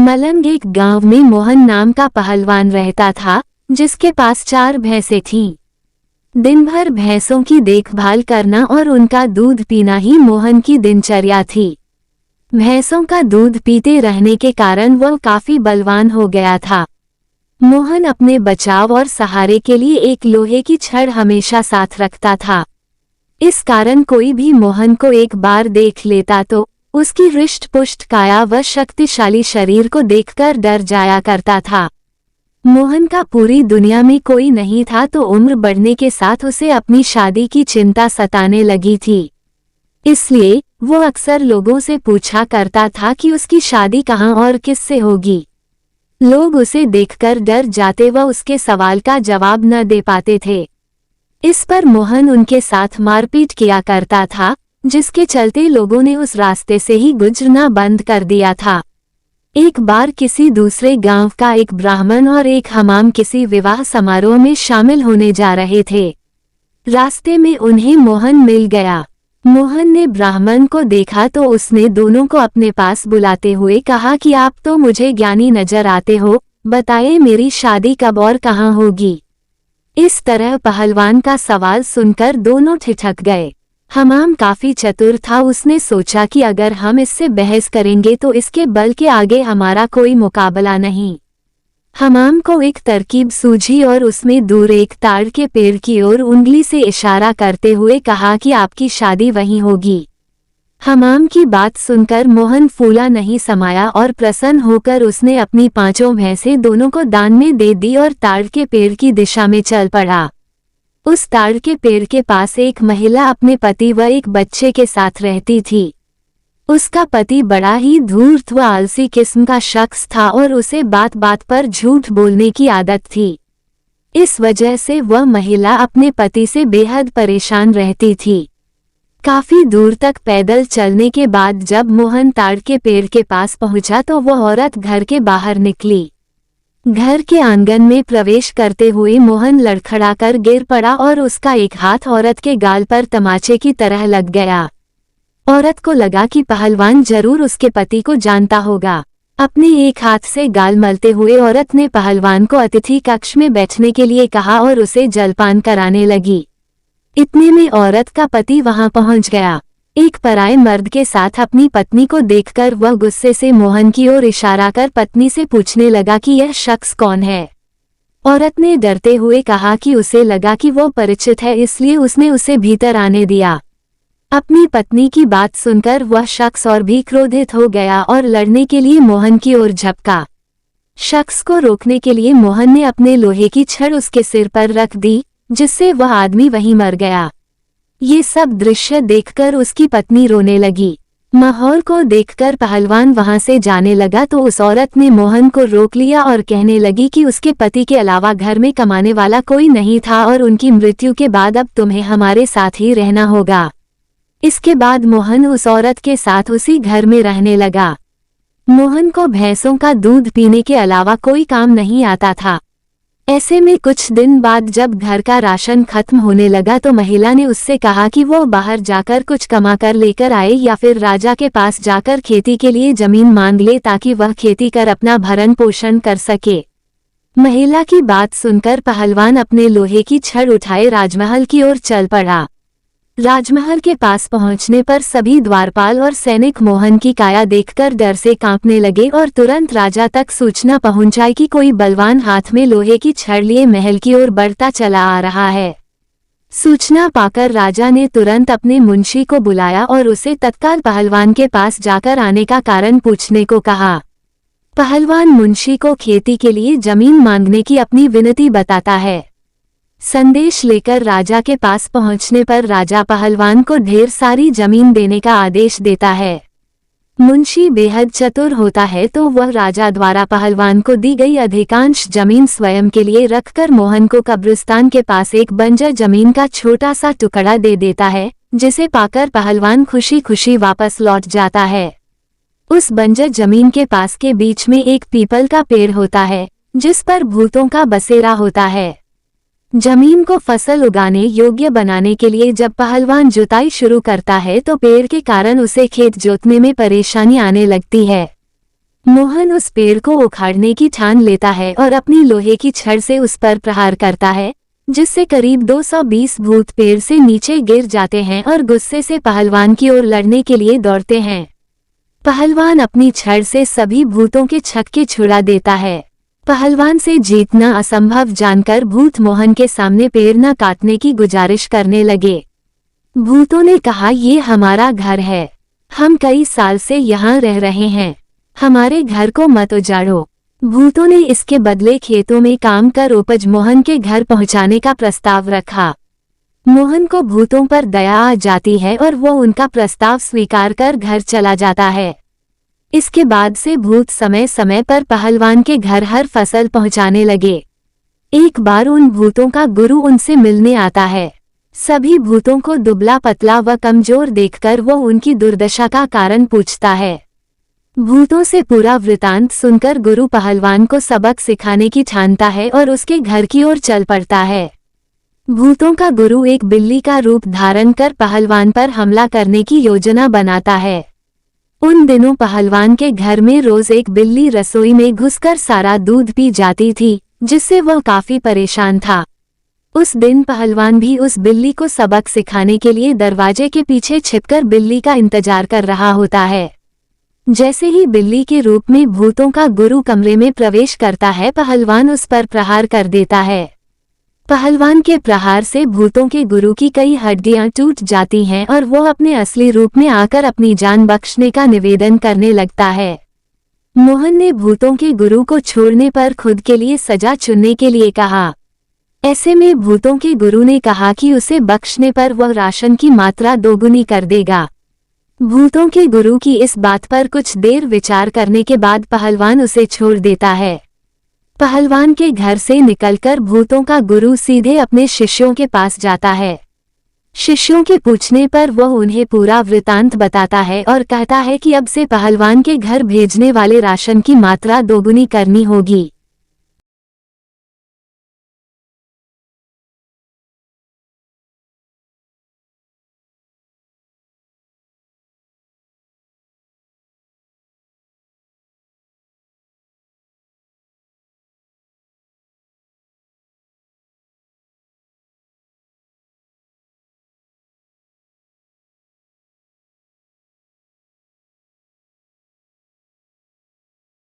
मलंग एक गांव में मोहन नाम का पहलवान रहता था, जिसके पास 4 भैंसें थीं। दिन भर भैंसों की देखभाल करना और उनका दूध पीना ही मोहन की दिनचर्या थी। भैंसों का दूध पीते रहने के कारण वह काफी बलवान हो गया था। मोहन अपने बचाव और सहारे के लिए एक लोहे की छड़ हमेशा साथ रखता था। इस कारण कोई भी मोहन को एक बार देख लेता तो उसकी हृष्ट-पुष्ट काया व शक्तिशाली शरीर को देखकर डर जाया करता था। मोहन का पूरी दुनिया में कोई नहीं था तो उम्र बढ़ने के साथ उसे अपनी शादी की चिंता सताने लगी थी। इसलिए वो अक्सर लोगों से पूछा करता था कि उसकी शादी कहाँ और किससे होगी। लोग उसे देखकर डर जाते व उसके सवाल का जवाब न दे पाते थे। इस पर मोहन उनके साथ मारपीट किया करता था, जिसके चलते लोगों ने उस रास्ते से ही गुजरना बंद कर दिया था। एक बार किसी दूसरे गांव का एक ब्राह्मण और एक हमाम किसी विवाह समारोह में शामिल होने जा रहे थे। रास्ते में उन्हें मोहन मिल गया। मोहन ने ब्राह्मण को देखा तो उसने दोनों को अपने पास बुलाते हुए कहा कि आप तो मुझे ज्ञानी नजर आते हो, बताइए मेरी शादी कब और कहाँ होगी। इस तरह पहलवान का सवाल सुनकर दोनों ठिठक गए। हमाम काफी चतुर था, उसने सोचा कि अगर हम इससे बहस करेंगे तो इसके बल के आगे हमारा कोई मुकाबला नहीं। हमाम को एक तरकीब सूझी और उसमें दूर एक ताड़ के पेड़ की ओर उंगली से इशारा करते हुए कहा कि आपकी शादी वहीं होगी। हमाम की बात सुनकर मोहन फूला नहीं समाया और प्रसन्न होकर उसने अपनी 5 भैंसें दोनों को दान में दे दी और ताड़ के पेड़ की दिशा में चल पड़ा। उस ताड़ के पेड़ के पास एक महिला अपने पति व एक बच्चे के साथ रहती थी। उसका पति बड़ा ही धूर्त व आलसी किस्म का शख्स था और उसे बात बात पर झूठ बोलने की आदत थी। इस वजह से वह महिला अपने पति से बेहद परेशान रहती थी। काफी दूर तक पैदल चलने के बाद जब मोहन ताड़ के पेड़ के पास पहुंचा तो वह औरत घर के बाहर निकली। घर के आंगन में प्रवेश करते हुए मोहन लड़खड़ाकर गिर पड़ा और उसका एक हाथ औरत के गाल पर तमाचे की तरह लग गया। औरत को लगा कि पहलवान जरूर उसके पति को जानता होगा। अपने एक हाथ से गाल मलते हुए औरत ने पहलवान को अतिथि कक्ष में बैठने के लिए कहा और उसे जलपान कराने लगी। इतने में औरत का पति वहां पहुंच गया। एक पराये मर्द के साथ अपनी पत्नी को देखकर वह गुस्से से मोहन की ओर इशारा कर पत्नी से पूछने लगा कि यह शख्स कौन है। औरत ने डरते हुए कहा कि उसे लगा कि वो परिचित है, इसलिए उसने उसे भीतर आने दिया। अपनी पत्नी की बात सुनकर वह शख्स और भी क्रोधित हो गया और लड़ने के लिए मोहन की ओर झपका। शख्स को रोकने के लिए मोहन ने अपने लोहे की छड़ उसके सिर पर रख दी, जिससे वह आदमी वहीं मर गया। ये सब दृश्य देखकर उसकी पत्नी रोने लगी। माहौल को देखकर पहलवान वहां से जाने लगा तो उस औरत ने मोहन को रोक लिया और कहने लगी कि उसके पति के अलावा घर में कमाने वाला कोई नहीं था और उनकी मृत्यु के बाद अब तुम्हें हमारे साथ ही रहना होगा। इसके बाद मोहन उस औरत के साथ उसी घर में रहने लगा। मोहन को भैंसों का दूध पीने के अलावा कोई काम नहीं आता था। ऐसे में कुछ दिन बाद जब घर का राशन खत्म होने लगा तो महिला ने उससे कहा कि वो बाहर जाकर कुछ कमाकर लेकर आए या फिर राजा के पास जाकर खेती के लिए जमीन मांग ले ताकि वह खेती कर अपना भरण पोषण कर सके। महिला की बात सुनकर पहलवान अपने लोहे की छड़ उठाए राजमहल की ओर चल पड़ा। राजमहल के पास पहुंचने पर सभी द्वारपाल और सैनिक मोहन की काया देखकर डर से कांपने लगे और तुरंत राजा तक सूचना पहुंचाई कि कोई बलवान हाथ में लोहे की छड़ लिए महल की ओर बढ़ता चला आ रहा है। सूचना पाकर राजा ने तुरंत अपने मुंशी को बुलाया और उसे तत्काल पहलवान के पास जाकर आने का कारण पूछने को कहा। पहलवान मुंशी को खेती के लिए जमीन मांगने की अपनी विनती बताता है। संदेश लेकर राजा के पास पहुंचने पर राजा पहलवान को ढेर सारी जमीन देने का आदेश देता है। मुंशी बेहद चतुर होता है तो वह राजा द्वारा पहलवान को दी गई अधिकांश जमीन स्वयं के लिए रखकर मोहन को कब्रिस्तान के पास एक बंजर जमीन का छोटा सा टुकड़ा दे देता है, जिसे पाकर पहलवान खुशी खुशी वापस लौट जाता है। उस बंजर जमीन के पास के बीच में एक पीपल का पेड़ होता है, जिस पर भूतों का बसेरा होता है। जमीन को फसल उगाने योग्य बनाने के लिए जब पहलवान जुताई शुरू करता है तो पेड़ के कारण उसे खेत जोतने में परेशानी आने लगती है। मोहन उस पेड़ को उखाड़ने की ठान लेता है और अपनी लोहे की छड़ से उस पर प्रहार करता है, जिससे करीब 220 भूत पेड़ से नीचे गिर जाते हैं और गुस्से से पहलवान की ओर लड़ने के लिए दौड़ते हैं। पहलवान अपनी छड़ से सभी भूतों के छक्के छुड़ा देता है। पहलवान से जीतना असंभव जानकर भूत मोहन के सामने पेड़ न काटने की गुजारिश करने लगे। भूतों ने कहा, ये हमारा घर है, हम कई साल से यहाँ रह रहे हैं, हमारे घर को मत उजाड़ो। भूतों ने इसके बदले खेतों में काम कर उपज मोहन के घर पहुँचाने का प्रस्ताव रखा। मोहन को भूतों पर दया आ जाती है और वो उनका प्रस्ताव स्वीकार कर घर चला जाता है। इसके बाद से भूत समय समय पर पहलवान के घर हर फसल पहुँचाने लगे। एक बार उन भूतों का गुरु उनसे मिलने आता है। सभी भूतों को दुबला पतला व कमजोर देखकर वो उनकी दुर्दशा का कारण पूछता है। भूतों से पूरा वृतांत सुनकर गुरु पहलवान को सबक सिखाने की ठानता है और उसके घर की ओर चल पड़ता है। भूतों का गुरु एक बिल्ली का रूप धारण कर पहलवान पर हमला करने की योजना बनाता है। उन दिनों पहलवान के घर में रोज एक बिल्ली रसोई में घुसकर सारा दूध पी जाती थी, जिससे वह काफी परेशान था। उस दिन पहलवान भी उस बिल्ली को सबक सिखाने के लिए दरवाजे के पीछे छिपकर बिल्ली का इंतजार कर रहा होता है। जैसे ही बिल्ली के रूप में भूतों का गुरु कमरे में प्रवेश करता है, पहलवान उस पर प्रहार कर देता है। पहलवान के प्रहार से भूतों के गुरु की कई हड्डियां टूट जाती हैं और वो अपने असली रूप में आकर अपनी जान बख्शने का निवेदन करने लगता है। मोहन ने भूतों के गुरु को छोड़ने पर खुद के लिए सजा चुनने के लिए कहा। ऐसे में भूतों के गुरु ने कहा कि उसे बख्शने पर वह राशन की मात्रा दोगुनी कर देगा। भूतों के गुरु की इस बात पर कुछ देर विचार करने के बाद पहलवान उसे छोड़ देता है। पहलवान के घर से निकलकर भूतों का गुरु सीधे अपने शिष्यों के पास जाता है। शिष्यों के पूछने पर वह उन्हें पूरा वृतांत बताता है और कहता है कि अब से पहलवान के घर भेजने वाले राशन की मात्रा दोगुनी करनी होगी।